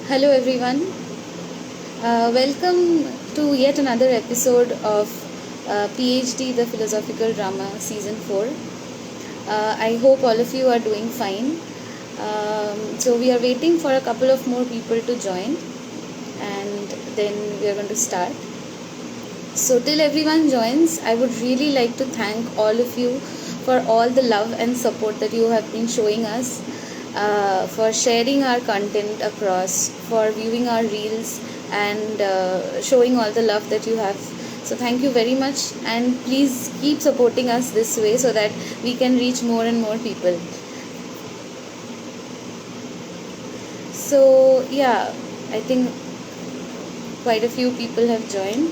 Hello, everyone. Welcome to yet another episode of PhD, the Philosophical Drama, Season 4. I hope all of you are doing fine. So, we are waiting for a couple of more people to join, and then we are going to start. So, till everyone joins, I would really like to thank all of you for all the love and support that you have been showing us, for sharing our content across, for viewing our reels, and showing all the love that you have. So, thank you very much, and please keep supporting us this way so that we can reach more and more people. So, yeah, I think quite a few people have joined.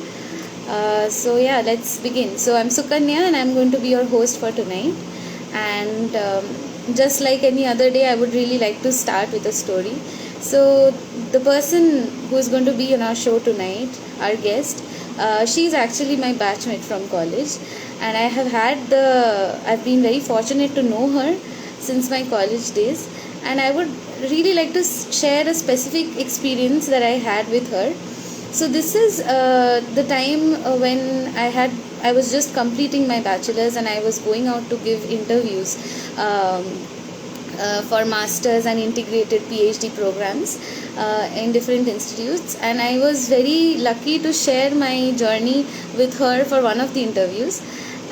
So yeah, let's begin. So I'm Sukanya and I'm going to be your host for tonight. And just like any other day, I would really like to start with a story. So the person who is going to be on our show tonight, our guest, she's actually my batchmate from college, and I've been very fortunate to know her since my college days, and I would really like to share a specific experience that I had with her. So this is the time when I was just completing my bachelor's and I was going out to give interviews um, for masters and integrated PhD programs in different institutes, and I was very lucky to share my journey with her for one of the interviews.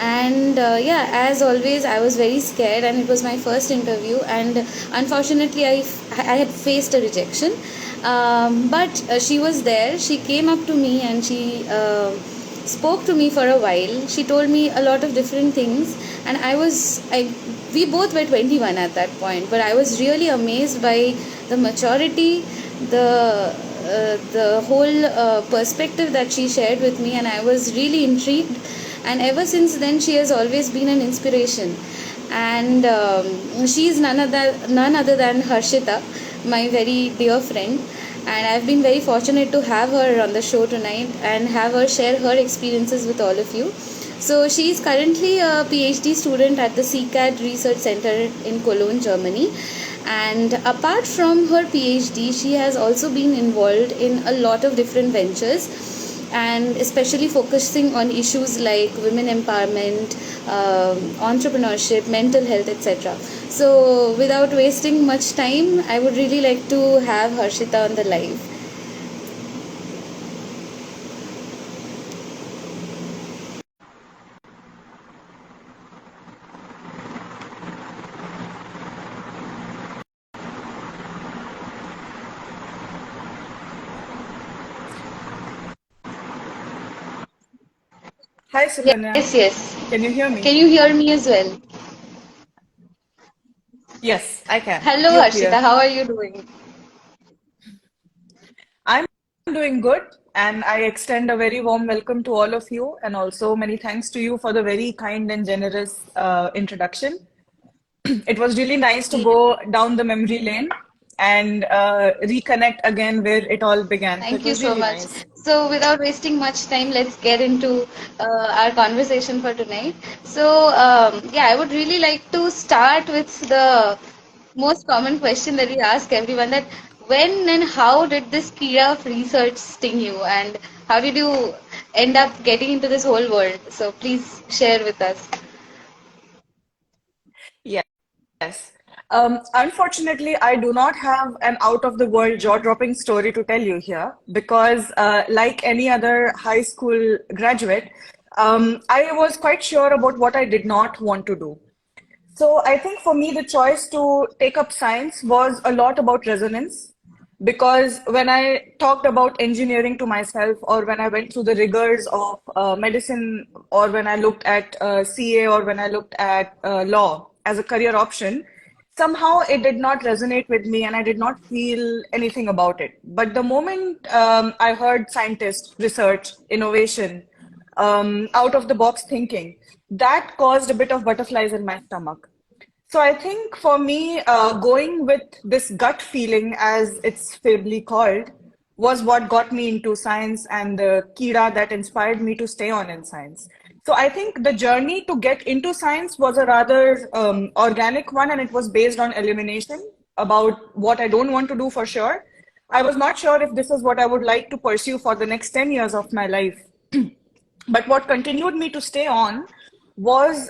And yeah, as always, I was very scared, and it was my first interview, and unfortunately I had faced a rejection. But she was there, she came up to me, and she spoke to me for a while. She told me a lot of different things, and we both were 21 at that point, but I was really amazed by the maturity, the whole perspective that she shared with me, and I was really intrigued. And ever since then, she has always been an inspiration. And she is none other than Harshita, my very dear friend. And I've been very fortunate to have her on the show tonight and have her share her experiences with all of you. So she is currently a PhD student at the CECAD Research Center in Cologne, Germany. And apart from her PhD, she has also been involved in a lot of different ventures, and especially focusing on issues like women empowerment, entrepreneurship, mental health, etc. So, without wasting much time, I would really like to have Harshita on the live. Hi, Sukanya. Yes, yes. Can you hear Can me? you hear me as well? Yes, I can. Hello, You're Harshita. clear. How are you doing? I'm doing good, and I extend a very warm welcome to all of you, and also many thanks to you for the very kind and generous introduction. It was really nice to go down the memory lane and reconnect again where it all began. So it Thank you was so really much. nice. So, without wasting much time, let's get into our conversation for tonight. So, yeah, I would really like to start with the most common question that we ask everyone, that when and how did this Kira of research sting you, and how did you end up getting into this whole world? So, please share with us. Yes. Unfortunately, I do not have an out of the world jaw-dropping story to tell you here because, like any other high school graduate, I was quite sure about what I did not want to do. So I think for me, the choice to take up science was a lot about resonance because when I talked about engineering to myself, or when I went through the rigors of medicine, or when I looked at CA, or when I looked at law as a career option, somehow it did not resonate with me and I did not feel anything about it. But the moment I heard scientists, research, innovation, out of the box thinking, that caused a bit of butterflies in my stomach. So I think for me, going with this gut feeling, as it's fably called, was what got me into science and the kira that inspired me to stay on in science. So I think the journey to get into science was a rather organic one, and it was based on elimination about what I don't want to do for sure. I was not sure if this is what I would like to pursue for the next 10 years of my life. But what continued me to stay on was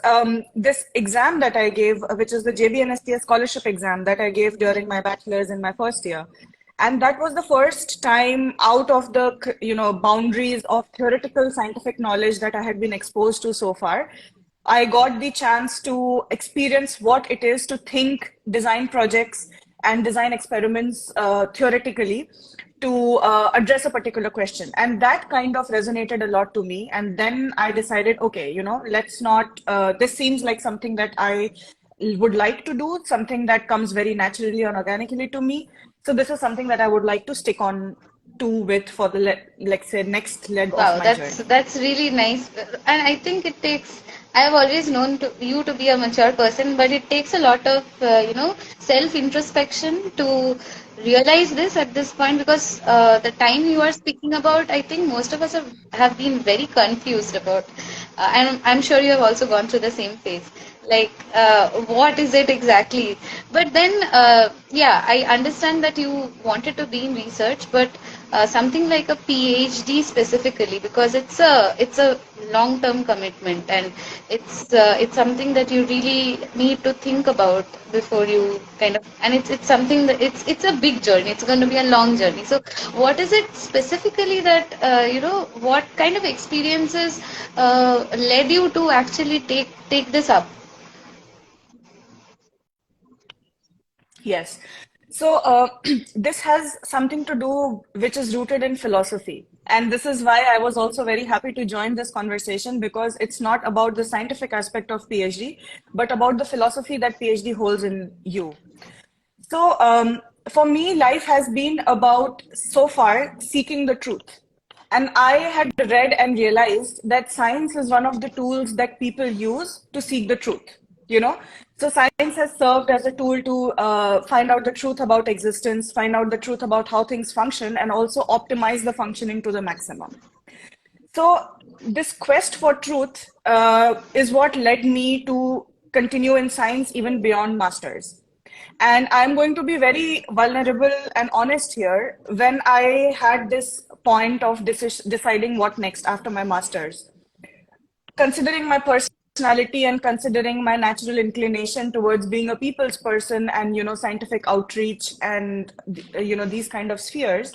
this exam that I gave, which is the JBNSTS scholarship exam that I gave during my bachelor's in my first year. And that was the first time out of the, boundaries of theoretical scientific knowledge that I had been exposed to so far. I got the chance to experience what it is to think, design projects, and design experiments theoretically to address a particular question. And that kind of resonated a lot to me. And then I decided, okay, let's not, this seems like something that I would like to do, something that comes very naturally and organically to me. So this is something that I would like to stick on to with for the, like say, next leg of Wow, my journey. that's really nice, and I think it takes. I have always known you to be a mature person, but it takes a lot of self introspection to realize this at this point, because the time you are speaking about, I think most of us have been very confused about, and I'm sure you have also gone through the same phase. Like, what is it exactly? But then, yeah, I understand that you wanted to be in research, but something like a PhD specifically, because it's a long-term commitment, and it's something that you really need to think about before you kind of, and it's something that it's a big journey. It's going to be a long journey. So, what is it specifically that what kind of experiences led you to actually take this up? Yes. So this has something to do which is rooted in philosophy. And this is why I was also very happy to join this conversation, because it's not about the scientific aspect of PhD, but about the philosophy that PhD holds in you. So for me, life has been about so far seeking the truth. And I had read and realized that science is one of the tools that people use to seek the truth, you know? So science has served as a tool to find out the truth about existence, find out the truth about how things function, and also optimize the functioning to the maximum. So this quest for truth is what led me to continue in science even beyond masters. And I'm going to be very vulnerable and honest here. When I had this point of deciding what next after my masters, considering my personality and considering my natural inclination towards being a people's person and scientific outreach and these kind of spheres,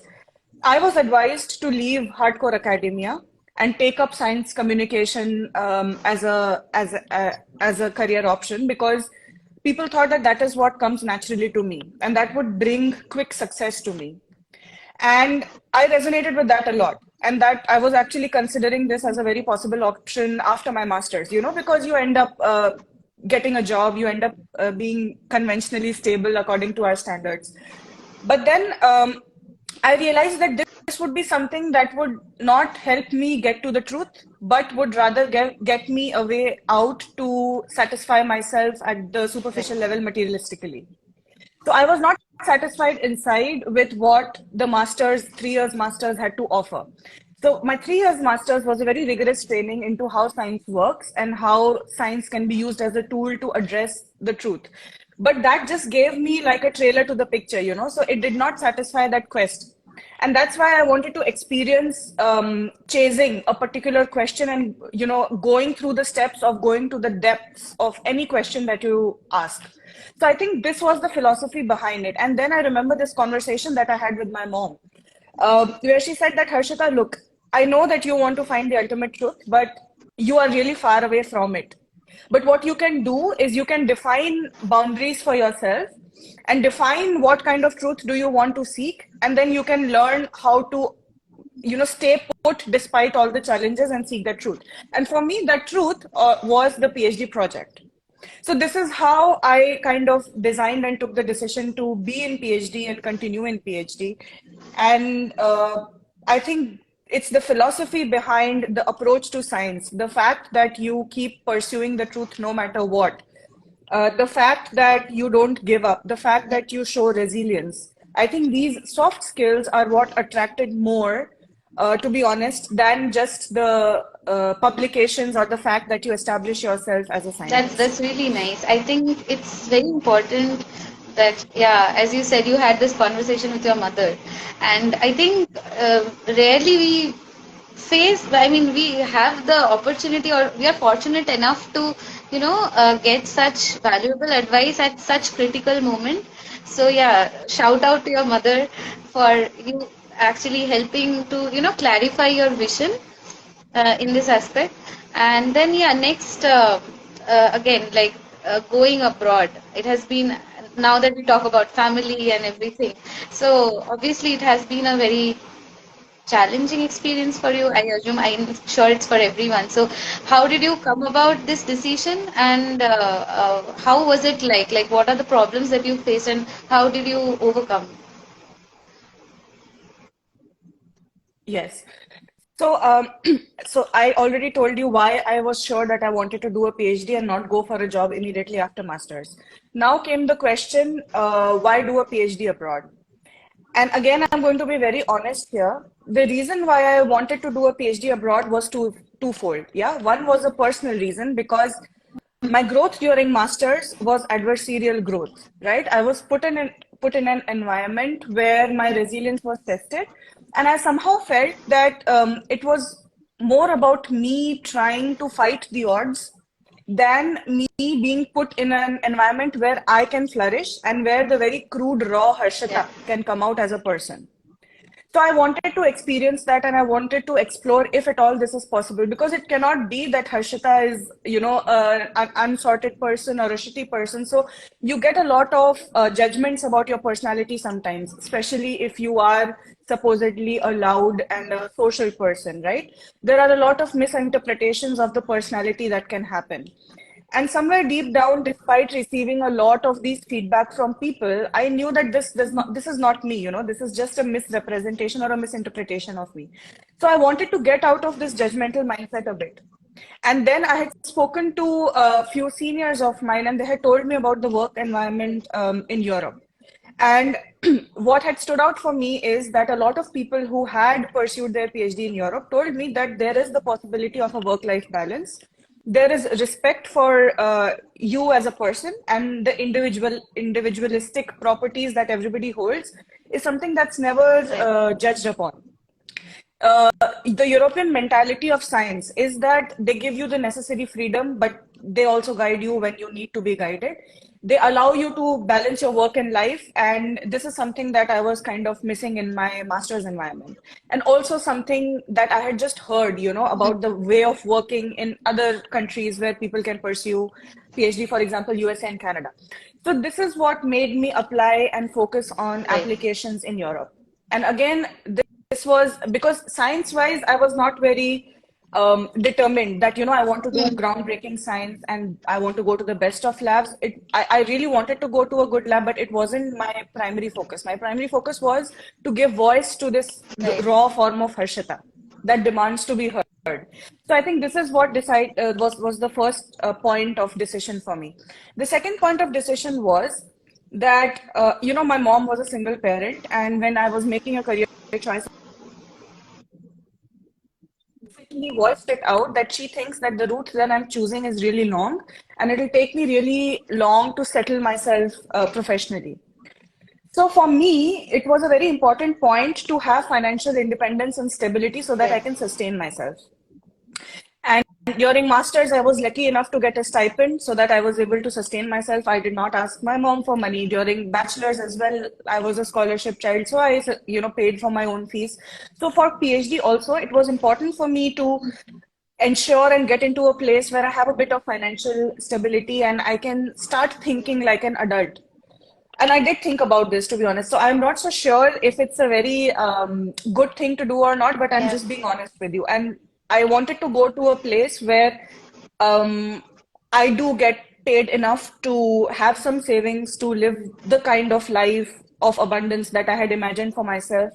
I was advised to leave hardcore academia and take up science communication as a career option, because people thought that that is what comes naturally to me and that would bring quick success to me. And I resonated with that a lot. And that I was actually considering this as a very possible option after my master's, because you end up getting a job, you end up being conventionally stable according to our standards. But then I realized that this would be something that would not help me get to the truth, but would rather get me a way out to satisfy myself at the superficial level materialistically. So I was not satisfied inside with what the masters, 3 years masters had to offer. So my 3 years masters was a very rigorous training into how science works and how science can be used as a tool to address the truth. But that just gave me like a trailer to the picture, so it did not satisfy that quest. And that's why I wanted to experience chasing a particular question and, going through the steps of going to the depths of any question that you ask. So I think this was the philosophy behind it. And then I remember this conversation that I had with my mom, where she said that, Harshita, look, I know that you want to find the ultimate truth, but you are really far away from it. But what you can do is you can define boundaries for yourself and define what kind of truth do you want to seek. And then you can learn how to, stay put despite all the challenges and seek the truth. And for me, that truth was the PhD project. So this is how I kind of designed and took the decision to be in PhD and continue in PhD. And I think it's the philosophy behind the approach to science, the fact that you keep pursuing the truth no matter what, the fact that you don't give up, the fact that you show resilience. I think these soft skills are what attracted more, to be honest, than just the publications or the fact that you establish yourself as a That's scientist. really nice. I think it's very important that, yeah, as you said, you had this conversation with your mother, and I think rarely we I mean, we have the opportunity, or we are fortunate enough to, get such valuable advice at such critical moment. So yeah, shout out to your mother for you actually helping to, clarify your vision in this aspect. And then, yeah, next, again, like going abroad, it has been, now that we talk about family and everything, so obviously it has been a very challenging experience for you, I assume. I'm sure it's for everyone. So, how did you come about this decision, and how was it like? Like, what are the problems that you faced, and how did you overcome? Yes. So, so I already told you why I was sure that I wanted to do a PhD and not go for a job immediately after master's. Now came the question, why do a PhD abroad? And again, I'm going to be very honest here. The reason why I wanted to do a PhD abroad was twofold. Yeah, one was a personal reason because my growth during masters was adversarial growth, right? I was put in an environment where my resilience was tested, and I somehow felt that it was more about me trying to fight the odds than me being put in an environment where I can flourish and where the very crude raw Yeah, Harshita can come out as a person. So I wanted to experience that, and I wanted to explore if at all this is possible, because it cannot be that Harshita is, an unsorted person or a shitty person. So you get a lot of judgments about your personality sometimes, especially if you are supposedly a loud and a social person, right? There are a lot of misinterpretations of the personality that can happen. And somewhere deep down, despite receiving a lot of these feedback from people, I knew that this is not me, this is just a misrepresentation or a misinterpretation of me. So I wanted to get out of this judgmental mindset a bit. And then I had spoken to a few seniors of mine, and they had told me about the work environment in Europe. And what had stood out for me is that a lot of people who had pursued their PhD in Europe told me that there is the possibility of a work-life balance. There is respect for you as a person, and the individualistic properties that everybody holds is something that's never right. judged upon. uh, the European mentality of science is that they give you the necessary freedom, but they also guide you when you need to be guided. They allow you to balance your work and life. And this is something that I was kind of missing in my master's environment. And also something that I had just heard, about the way of working in other countries where people can pursue PhD, for example, USA and Canada. So this is what made me apply and focus on Right. applications in Europe. And again, this was because science wise I was not very determined that I want to do Hmm. groundbreaking science and I want to go to the best of labs. I really wanted to go to a good lab, but it wasn't my primary focus. My primary focus was to give voice to this Right. raw form of Harshita that demands to be heard. So I think this is what was the first point of decision for me. The second point of decision was that my mom was a single parent, and when I was making a career choice, basically voiced it out that she thinks that the route that I'm choosing is really long, and it'll take me really long to settle myself professionally. So for me, it was a very important point to have financial independence and stability so that I Right. can sustain myself. And during masters, I was lucky enough to get a stipend so that I was able to sustain myself. I did not ask my mom for money. During bachelor's as well, I was a scholarship child, so I, paid for my own fees. So for PhD also, it was important for me to ensure and get into a place where I have a bit of financial stability and I can start thinking like an adult. And I did think about this, to be honest. So I'm not so sure if it's a very good thing to do or not, but I'm Yeah. just being honest with you. And I wanted to go to a place where um, I do get paid enough to have some savings to live the kind of life of abundance that I had imagined for myself.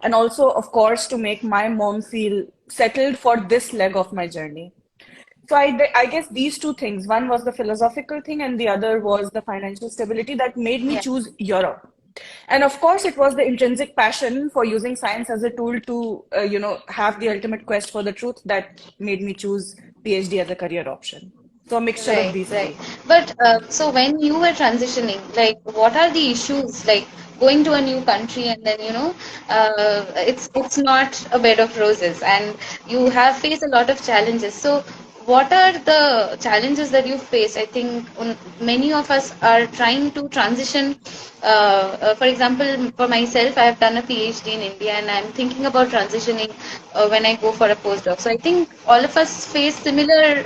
And also, of course, to make my mom feel settled for this leg of my journey. So I guess these two things, one was the philosophical thing and the other was the financial stability that made me Yeah. choose Europe. And of course, it was the intrinsic passion for using science as a tool to, have the ultimate quest for the truth that made me choose PhD as a career option. So a mixture of Right, these right. two. But so when you were transitioning, like what are the issues like going to a new country and then it's not a bed of roses and you have faced a lot of challenges. So what are the challenges that you face? I think many of us are trying to transition. For example, for myself, I have done a PhD in India and I'm thinking about transitioning when I go for a postdoc. So I think all of us face similar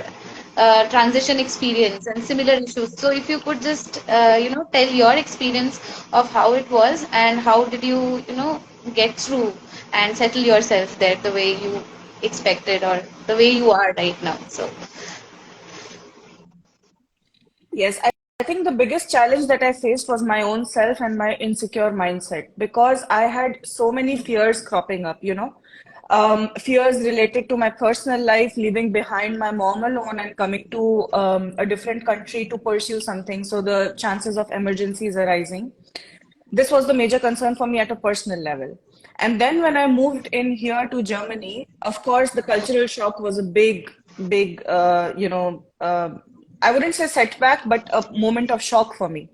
transition experience and similar issues. So if you could just tell your experience of how it was and how did you get through and settle yourself there the way you expected or the way you are right now. So Yes, I think the biggest challenge that I faced was my own self and my insecure mindset because I had so many fears cropping up, fears related to my personal life, leaving behind my mom alone and coming to a different country to pursue something. So the chances of emergencies arising. This was the major concern for me at a personal level. And then when I moved in here to Germany, of course, the cultural shock was a big, I wouldn't say setback, but a moment of shock for me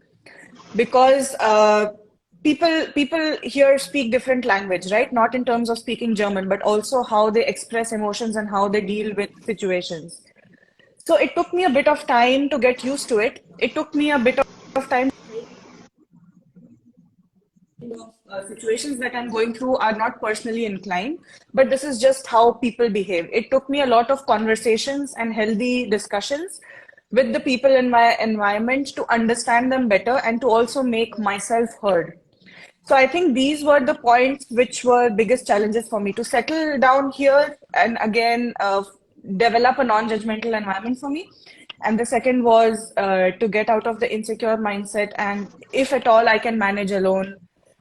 because people here speak different language, right? Not in terms of speaking German, but also how they express emotions and how they deal with situations. So it took me a bit of time to get used to it. It took me a bit of time of situations that I'm going through are not personally inclined, but this is just how people behave. It took me a lot of conversations and healthy discussions with the people in my environment to understand them better and to also make myself heard. So I think these were the points which were biggest challenges for me to settle down here and again develop a non-judgmental environment for me. And the second was to get out of the insecure mindset and if at all I can manage alone,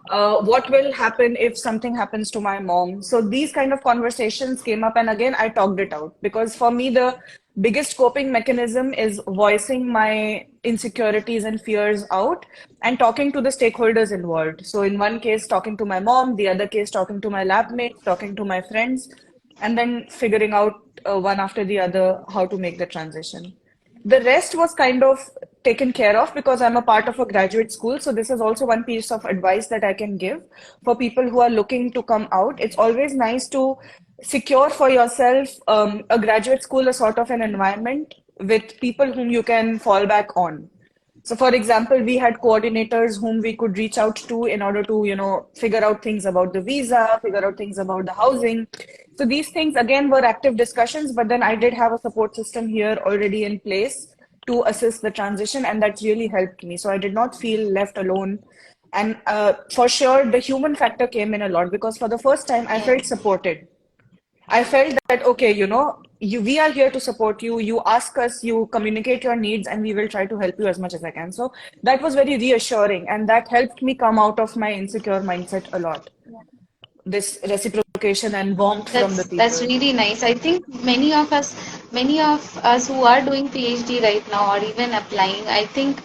what will happen if something happens to my mom? So these kind of conversations came up, and again, I talked it out because for me, the biggest coping mechanism is voicing my insecurities and fears out and talking to the stakeholders involved. So, in one case, talking to my mom, the other case, talking to my lab mates, talking to my friends, and then figuring out one after the other how to make the transition. The rest was kind of taken care of because I'm a part of a graduate school. So this is also one piece of advice that I can give for people who are looking to come out. It's always nice to secure for yourself a graduate school, a sort of an environment with people whom you can fall back on. So, for example, we had coordinators whom we could reach out to in order to, figure out things about the visa, figure out things about the housing. So these things again were active discussions, but then I did have a support system here already in place to assist the transition, and that really helped me. So I did not feel left alone. And for sure, the human factor came in a lot because for the first time, I yeah. felt supported. I felt that, okay, we are here to support you. You ask us, you communicate your needs, and we will try to help you as much as I can. So that was very reassuring, and that helped me come out of my insecure mindset a lot. This reciprocation and warmth from the That's people. really nice. I think many of us who are doing PhD right now or even applying, I think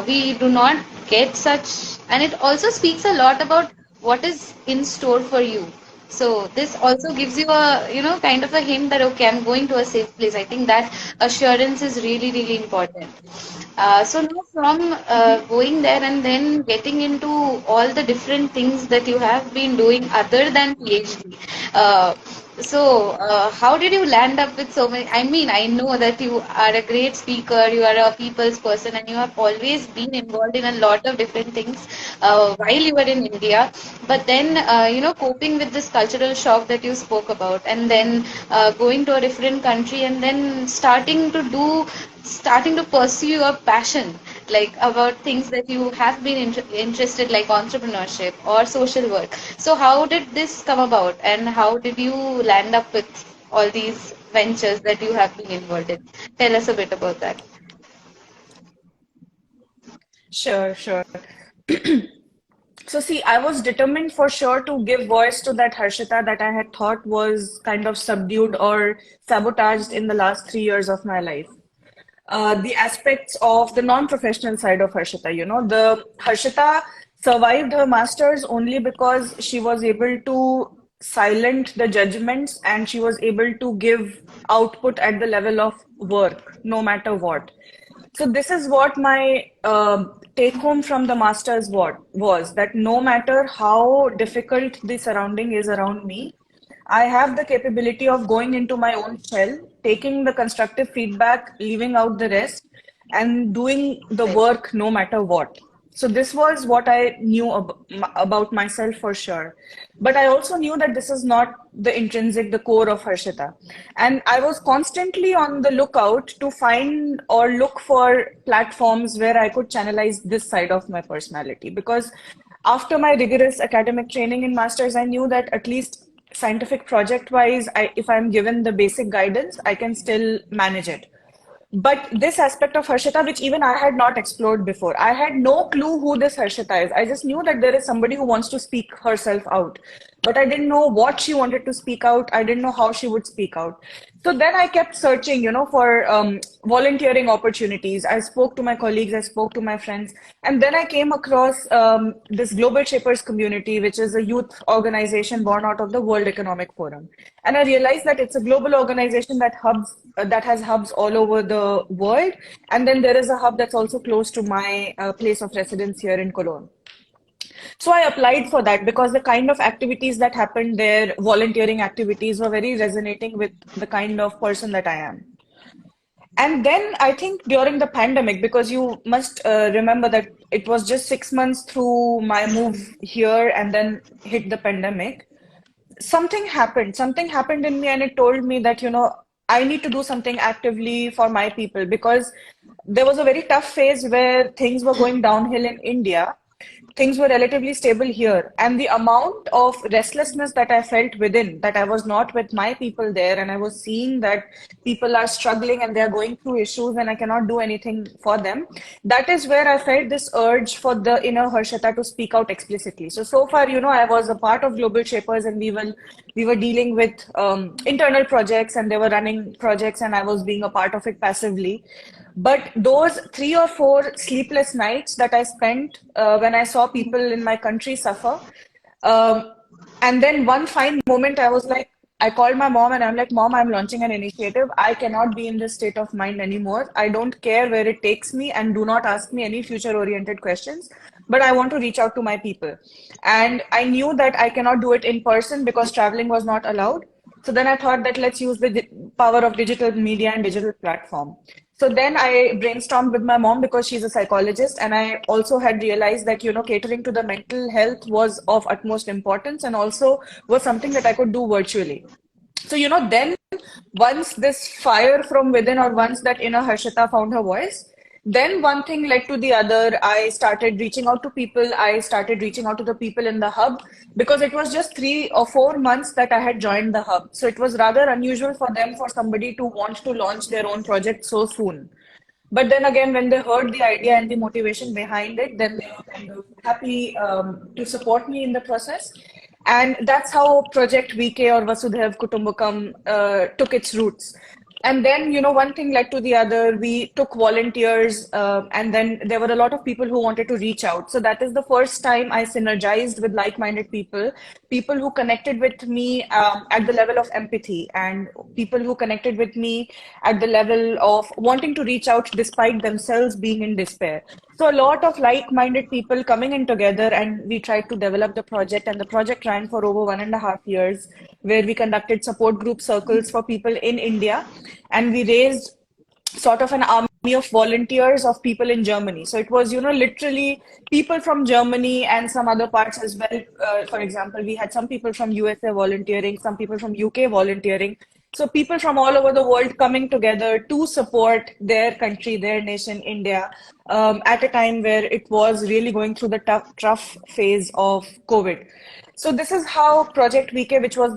we do not get such, and it also speaks a lot about what is in store for you. So this also gives you a kind of a hint that okay, I'm going to a safe place. I think that assurance is really important. So now from going there and then getting into all the different things that you have been doing other than PhD. How did you land up with so many? I mean, I know that you are a great speaker, you are a people's person, and you have always been involved in a lot of different things while you were in India. But then, coping with this cultural shock that you spoke about, and then going to a different country, and then starting to pursue your passion like about things that you have been interested like entrepreneurship or social work. So how did this come about and how did you land up with all these ventures that you have been involved in? Tell us a bit about that. Sure, sure. So see, I was determined for sure to give voice to that Harshita that I had thought was kind of subdued or sabotaged in the last 3 years of my life. The aspects of the non-professional side of Harshita. The Harshita survived her masters only because she was able to silent the judgments, and she was able to give output at the level of work, no matter what. So this is what my take home from the masters was that no matter how difficult the surrounding is around me, I have the capability of going into my own shell, taking the constructive feedback, leaving out the rest, and doing the work no matter what. So this was what I knew about myself for sure. But I also knew that this is not the intrinsic, the core of Harshita. And I was constantly on the lookout to find or look for platforms where I could channelize this side of my personality. Because after my rigorous academic training in masters, I knew that at least scientific project wise, if I'm given the basic guidance, I can still manage it. But this aspect of Harshita, which even I had not explored before, I had no clue who this Harshita is. I just knew that there is somebody who wants to speak herself out. But I didn't know what she wanted to speak out. I didn't know how she would speak out. So then I kept searching, for volunteering opportunities. I spoke to my colleagues, I spoke to my friends, and then I came across this Global Shapers community, which is a youth organization born out of the World Economic Forum. And I realized that it's a global organization that has hubs all over the world. And then there is a hub that's also close to my place of residence here in Cologne. So I applied for that because the kind of activities that happened there, volunteering activities, were very resonating with the kind of person that I am. And then I think during the pandemic, because you must remember that it was just 6 months through my move here and then hit the pandemic, something happened in me, and it told me that I need to do something actively for my people, because there was a very tough phase where things were going downhill in India. Things were relatively stable here, and the amount of restlessness that I felt within, that I was not with my people there, and I was seeing that people are struggling and they are going through issues and I cannot do anything for them. That is where I felt this urge for the inner Harshita to speak out explicitly. So far, I was a part of Global Shapers, and we were dealing with internal projects, and they were running projects, and I was being a part of it passively. But those 3 or 4 sleepless nights that I spent when I saw people in my country suffer, um, and then one fine moment, I called my mom and I'm like, Mom, I'm launching an initiative. I cannot be in this state of mind anymore. I don't care where it takes me, and do not ask me any future-oriented questions, but I want to reach out to my people. And I knew that I cannot do it in person because traveling was not allowed. So then I thought that let's use the power of digital media and digital platform. So then I brainstormed with my mom, because she's a psychologist, and I also had realized that, catering to the mental health was of utmost importance, and also was something that I could do virtually. So, then once this fire from within, or once that inner Harshita found her voice, then one thing led to the other. I started reaching out to people. I started reaching out to the people in the hub, because it was just 3 or 4 months that I had joined the hub. So it was rather unusual for them, for somebody to want to launch their own project so soon. But then again, when they heard the idea and the motivation behind it, then they were kind of happy to support me in the process. And that's how Project VK, or Vasudhaiv Kutumbakam, took its roots. And then, one thing led to the other. We took volunteers, and then there were a lot of people who wanted to reach out. So that is the first time I synergized with like-minded people, people who connected with me at the level of empathy, and people who connected with me at the level of wanting to reach out despite themselves being in despair. So a lot of like-minded people coming in together, and we tried to develop the project, and the project ran for over 1.5 years, where we conducted support group circles for people in India, and we raised sort of an army of volunteers of people in Germany. So it was, literally people from Germany and some other parts as well. For example, we had some people from USA volunteering, some people from UK volunteering. So people from all over the world coming together to support their country, their nation, India, at a time where it was really going through the tough phase of COVID. So this is how Project VK, which was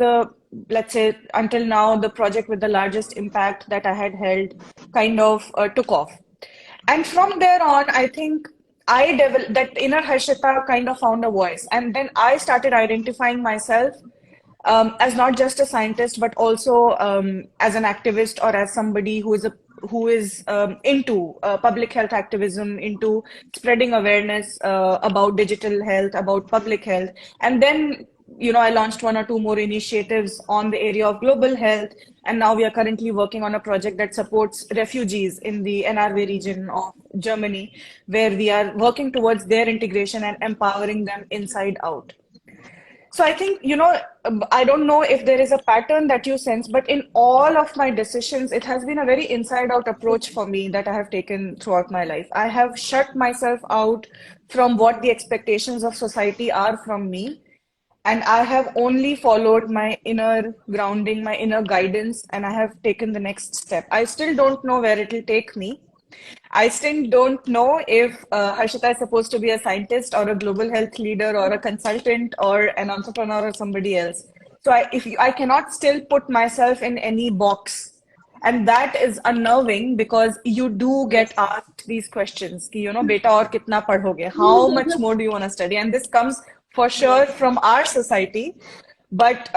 let's say, until now, the project with the largest impact that I had held, kind of took off. And from there on, I think I developed that inner Harshita, kind of found a voice. And then I started identifying myself as not just a scientist, but also as an activist, or as somebody who is into public health activism, into spreading awareness about digital health, about public health. And then I launched one or two more initiatives on the area of global health, and now we are currently working on a project that supports refugees in the NRW region of Germany, where we are working towards their integration and empowering them inside out. So I think, I don't know if there is a pattern that you sense, but in all of my decisions, it has been a very inside out approach for me that I have taken throughout my life. I have shut myself out from what the expectations of society are from me. And I have only followed my inner grounding, my inner guidance, and I have taken the next step. I still don't know where it will take me. I still don't know if Harshita is supposed to be a scientist or a global health leader or a consultant or an entrepreneur or somebody else. So I cannot still put myself in any box. And that is unnerving because you do get Yes. asked these questions, ki, beta aur kitna padhoge? How much more do you want to study? And this comes for sure Yes. from our society. But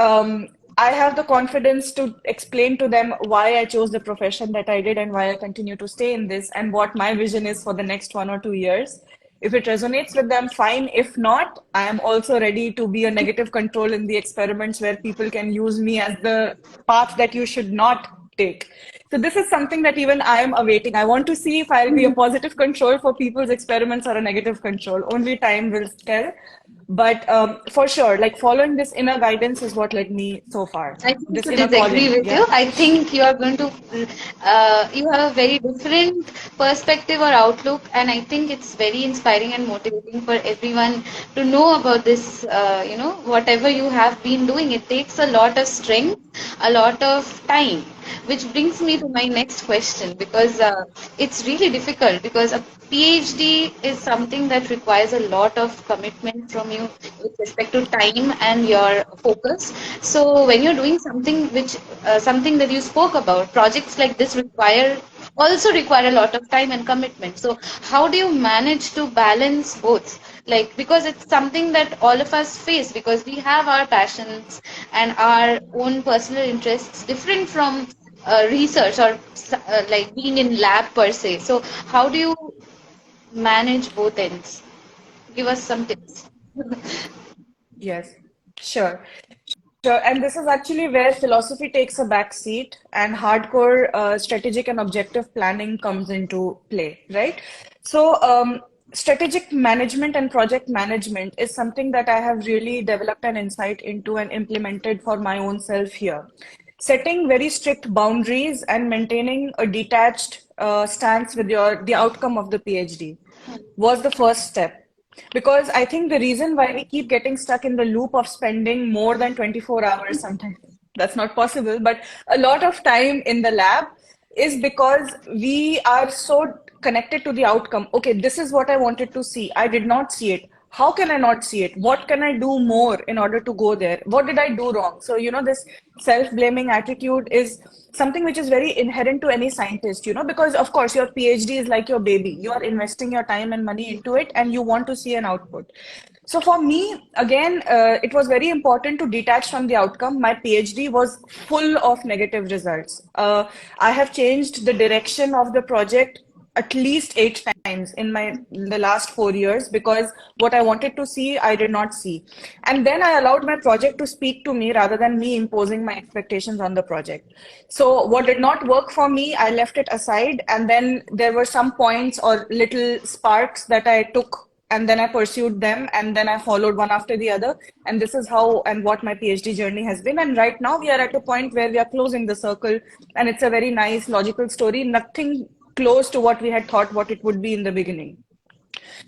I have the confidence to explain to them why I chose the profession that I did and why I continue to stay in this and what my vision is for the next 1 or 2 years. If it resonates with them, fine. If not, I am also ready to be a negative control in the experiments where people can use me as the path that you should not take. So this is something that even I am awaiting. I want to see if I'll be a positive control for people's experiments or a negative control. Only time will tell. But for sure, like following this inner guidance is what led me so far. I think This to inner disagree calling, with yeah. you. I think you are going to, you have a very different perspective or outlook, and I think it's very inspiring and motivating for everyone to know about this. Whatever you have been doing, it takes a lot of strength, a lot of time, which brings me to my next question because it's really difficult because a PhD is something that requires a lot of commitment from you with respect to time and your focus. So when you're doing something something that you spoke about, projects like this also require a lot of time and commitment. So how do you manage to balance both? Like, because it's something that all of us face because we have our passions and our own personal interests different from research or like being in lab per se. So how do you manage both ends? Give us some tips. Yes, sure. Sure. And this is actually where philosophy takes a back seat and hardcore strategic and objective planning comes into play, right? So, strategic management and project management is something that I have really developed an insight into and implemented for my own self here. Setting very strict boundaries and maintaining a detached stance with the outcome of the PhD was the first step. Because I think the reason why we keep getting stuck in the loop of spending more than 24 hours, sometimes that's not possible, but a lot of time in the lab is because we are so connected to the outcome. Okay, this is what I wanted to see. I did not see it. How can I not see it? What can I do more in order to go there? What did I do wrong? So, this self-blaming attitude is something which is very inherent to any scientist, because of course your PhD is like your baby. You are investing your time and money into it and you want to see an output. So for me, again, it was very important to detach from the outcome. My PhD was full of negative results. I have changed the direction of the project at least 8 times in the last 4 years because what I wanted to see, I did not see. And then I allowed my project to speak to me rather than me imposing my expectations on the project. So what did not work for me, I left it aside. And then there were some points or little sparks that I took and then I pursued them and then I followed one after the other. And this is how and what my PhD journey has been. And right now we are at a point where we are closing the circle and it's a very nice, logical story. Nothing close to what we had thought what it would be in the beginning.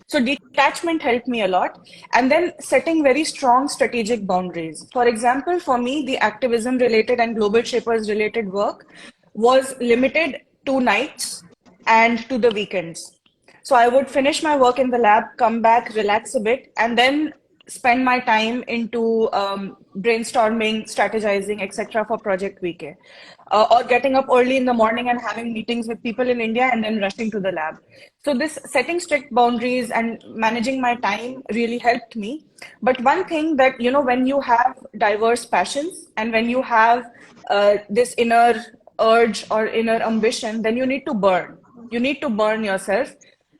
So detachment helped me a lot. And then setting very strong strategic boundaries. For example, for me, the activism related and global shapers related work was limited to nights and to the weekends. So I would finish my work in the lab, come back, relax a bit, and then spend my time into brainstorming, strategizing, etc. for Project VK. Or getting up early in the morning and having meetings with people in India and then rushing to the lab. So this setting strict boundaries and managing my time really helped me. But one thing that, when you have diverse passions and when you have this inner urge or inner ambition, then you need to burn. You need to burn yourself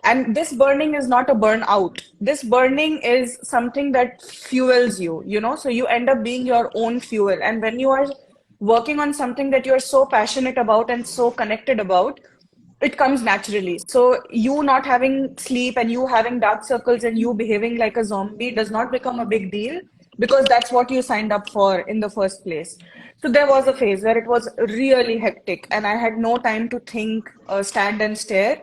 And this burning is not a burnout. This burning is something that fuels you, so you end up being your own fuel. And when you are working on something that you're so passionate about and so connected about, it comes naturally. So you not having sleep and you having dark circles and you behaving like a zombie does not become a big deal because that's what you signed up for in the first place. So there was a phase where it was really hectic and I had no time to think, stand and stare.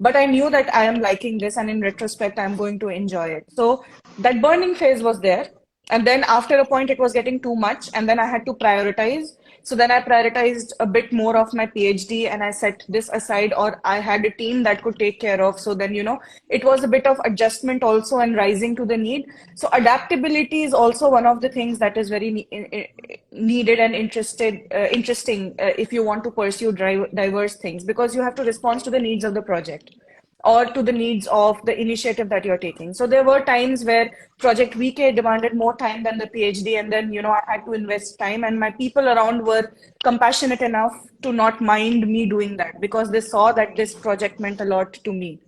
But I knew that I am liking this, and in retrospect, I'm going to enjoy it. So that burning phase was there. And then after a point, it was getting too much, and then I had to prioritize. So then I prioritized a bit more of my PhD and I set this aside, or I had a team that could take care of. So then, it was a bit of adjustment also and rising to the need. So adaptability is also one of the things that is very needed and interesting if you want to pursue diverse things, because you have to respond to the needs of the project or to the needs of the initiative that you're taking. So there were times where Project VK demanded more time than the PhD, and then I had to invest time, and my people around were compassionate enough to not mind me doing that because they saw that this project meant a lot to me.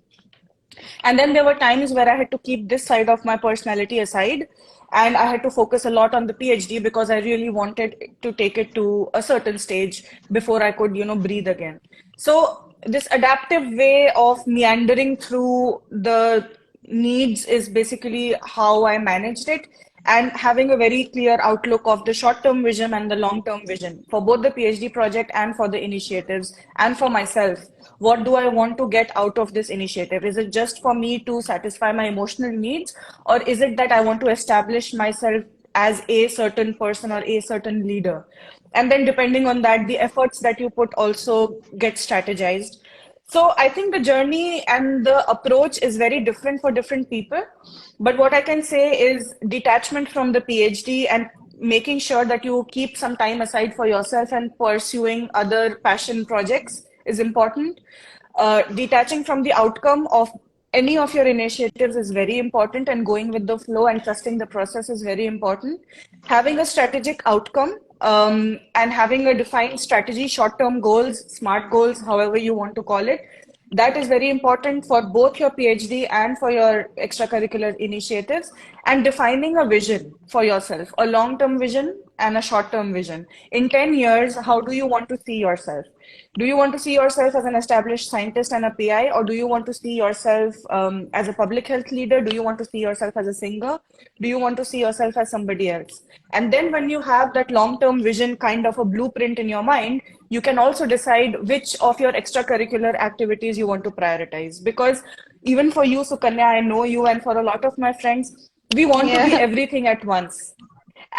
And then there were times where I had to keep this side of my personality aside and I had to focus a lot on the PhD because I really wanted to take it to a certain stage before I could, breathe again. So this adaptive way of meandering through the needs is basically how I managed it, and having a very clear outlook of the short-term vision and the long-term vision for both the PhD project and for the initiatives and for myself. What do I want to get out of this initiative? Is it just for me to satisfy my emotional needs, or is it that I want to establish myself as a certain person or a certain leader? And then depending on that, the efforts that you put also get strategized. So I think the journey and the approach is very different for different people. But what I can say is detachment from the PhD and making sure that you keep some time aside for yourself and pursuing other passion projects is important. Detaching from the outcome of any of your initiatives is very important, and going with the flow and trusting the process is very important. Having a strategic outcome and having a defined strategy, short-term goals, smart goals, however you want to call it, that is very important for both your PhD and for your extracurricular initiatives, and defining a vision for yourself, a long-term vision and a short-term vision. In 10 years, how do you want to see yourself? Do you want to see yourself as an established scientist and a PI, or do you want to see yourself as a public health leader? Do you want to see yourself as a singer? Do you want to see yourself as somebody else? And then when you have that long-term vision, kind of a blueprint in your mind, you can also decide which of your extracurricular activities you want to prioritize. Because even for you, Sukanya, I know you, and for a lot of my friends, we want to be Yeah. everything at once.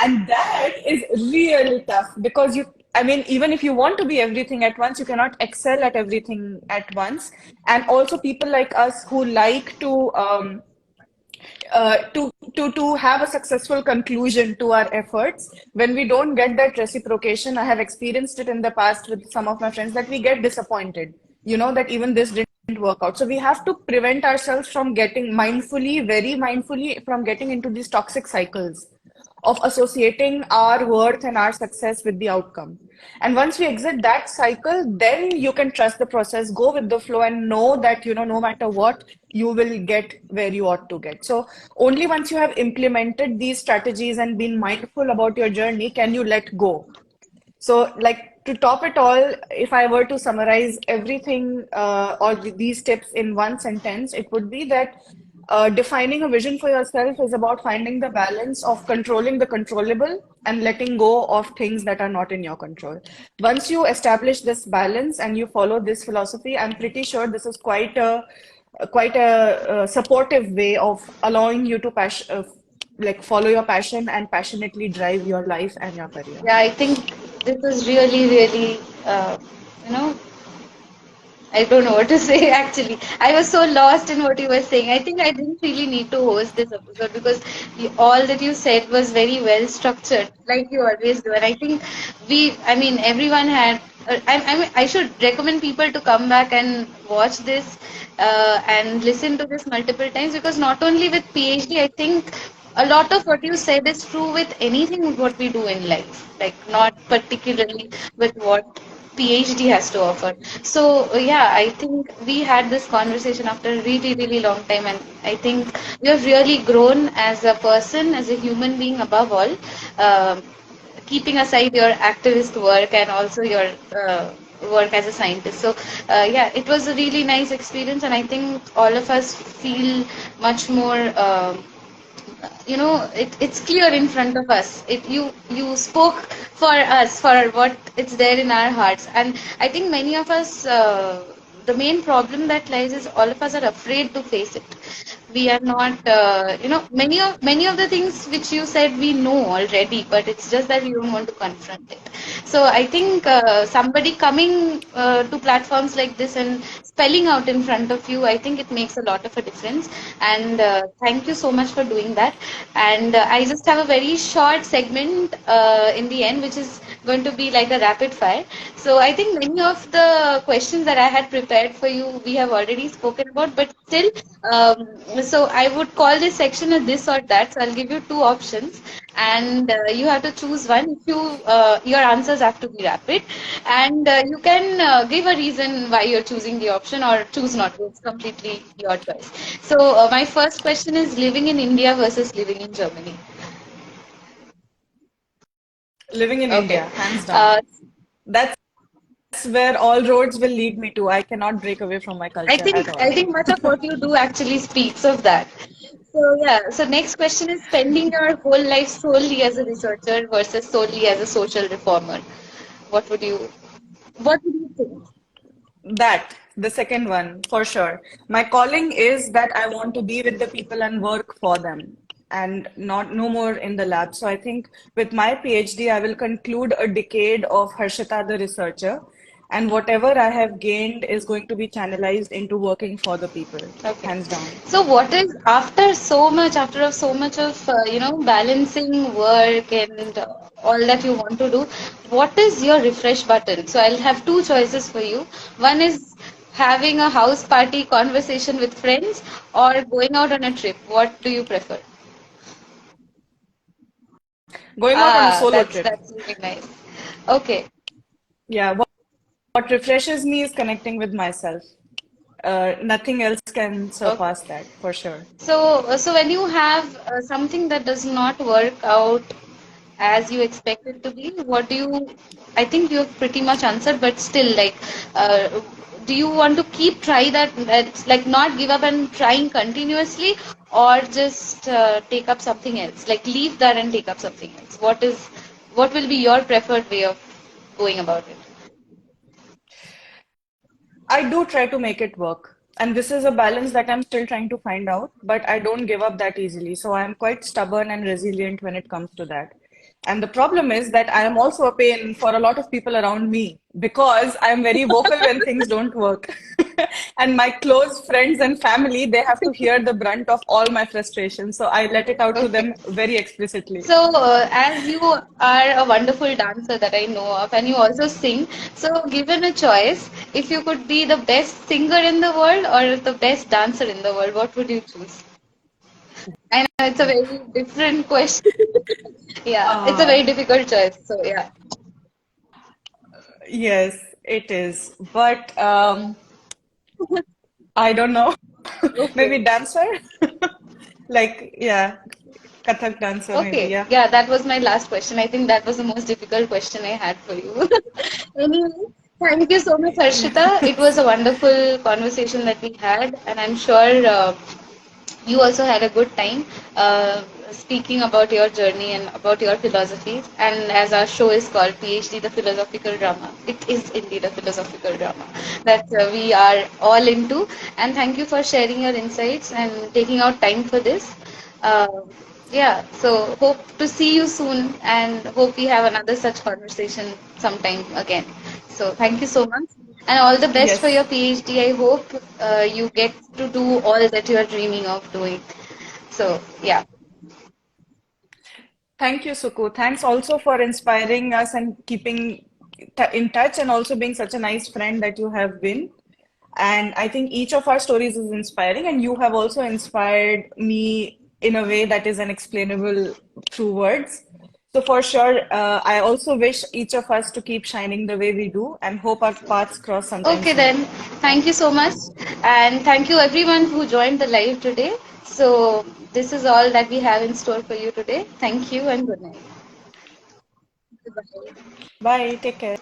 And that is really tough because I mean, even if you want to be everything at once, you cannot excel at everything at once. And also people like us who like to have a successful conclusion to our efforts, when we don't get that reciprocation, I have experienced it in the past with some of my friends, that we get disappointed, that even this didn't work out. So we have to prevent ourselves from getting very mindfully from getting into these toxic cycles of associating our worth and our success with the outcome. And once we exit that cycle, then you can trust the process, go with the flow, and know that, no matter what, you will get where you ought to get. So only once you have implemented these strategies and been mindful about your journey can you let go. So, like, to top it all, if I were to summarize everything or these tips in one sentence, it would be that defining a vision for yourself is about finding the balance of controlling the controllable and letting go of things that are not in your control. Once you establish this balance and you follow this philosophy, I'm pretty sure this is quite a supportive way of allowing you to like follow your passion and passionately drive your life and your career. Yeah, I think this is really, really, you know, I don't know what to say actually. I was so lost in what you were saying. I think I didn't really need to host this episode because all that you said was very well structured, like you always do. And I think I mean, everyone had. I mean, I should recommend people to come back and watch this and listen to this multiple times, because not only with PhD, I think a lot of what you said is true with anything what we do in life, like not particularly with what. PhD has to offer. So yeah, I think we had this conversation after a really, really long time, and I think you have really grown as a person, as a human being above all. Um, Keeping aside your activist work and also your work as a scientist. So, yeah, it was a really nice experience, and I think all of us feel much more. It's clear in front of us. You spoke for us for what it's there in our hearts, and I think many of us. The main problem that lies is all of us are afraid to face it. We are not, many of the things which you said we know already, but it's just that we don't want to confront it. So I think somebody coming to platforms like this and spelling out in front of you, I think it makes a lot of a difference. And thank you so much for doing that. And I just have a very short segment in the end, which is going to be like a rapid fire. So I think many of the questions that I had prepared for you, we have already spoken about, but still, so I would call this section a this or that. So I'll give you two options, and you have to choose one. If you your answers have to be rapid, and you can give a reason why you're choosing the option or choose not to. It's completely your choice. So my first question is living in India versus living in Germany. Living in Okay. India, hands Uh, down. That's where all roads will lead me to. I cannot break away from my I culture think at I all. think much of what you do actually speaks of that. So yeah. So next question is spending your whole life solely as a researcher versus solely as a social reformer. What would you What would you think? That, the second one, for sure. My calling is that I want to be with the people and work for them and not no more in the lab. So I think with my PhD, I will conclude a decade of Harshita the researcher, and whatever I have gained is going to be channelized into working for the people, Okay. hands down. So what is after so much of balancing work and all that you want to do, what is your refresh button? So I'll have two choices for you. One is having a house party conversation with friends or going out on a trip. What do you prefer? Going out on a Ah, solo that's trip. that's really nice. Okay. Yeah, what refreshes me is connecting with myself. Nothing else can Okay. surpass that, for sure. So when you have something that does not work out as you expect it to be, what do you? I think you have pretty much answered, but still, like, do you want to keep try that, like, not give up and trying continuously, or just take up something else, like leave that and take up something else? What will be your preferred way of going about it? I do try to make it work. And this is a balance that I'm still trying to find out, but I don't give up that easily. So I'm quite stubborn and resilient when it comes to that. And the problem is that I am also a pain for a lot of people around me because I'm very vocal when things don't work. And my close friends and family, they have to hear the brunt of all my frustration. So I let it out to Okay. them very explicitly. So, as you are a wonderful dancer that I know of, and you also sing, so given a choice, if you could be the best singer in the world or the best dancer in the world, what would you choose? I know it's a very different question. Yeah, it's a very Ah, difficult choice. So, yeah. yes, it is. But I don't know. Okay. Maybe dancer? Like, yeah, Kathak dancer, maybe, Okay. yeah. Yeah, that was my last question. I think that was the most difficult question I had for you. Anyway, thank you so much, Harshita. It was a wonderful conversation that we had, and I'm sure you also had a good time speaking about your journey and about your philosophies. And as our show is called PhD, the philosophical drama, it is indeed a philosophical drama that we are all into. And thank you for sharing your insights and taking out time for this. Uh, yeah, so hope to see you soon and hope we have another such conversation sometime again. So thank you so much and all the best for Yes. your PhD. I hope you get to do all that you are dreaming of doing. So yeah, Thank you, Suku. Thanks also for inspiring us and keeping t in touch and also being such a nice friend that you have been. And I think each of our stories is inspiring, and you have also inspired me in a way that is unexplainable through words. So for sure, I also wish each of us to keep shining the way we do and hope our paths cross sometime Okay, soon. then. Thank you so much. And thank you everyone who joined the live today. So, this is all that we have in store for you today. Thank you and good night. Goodbye. Bye, take care.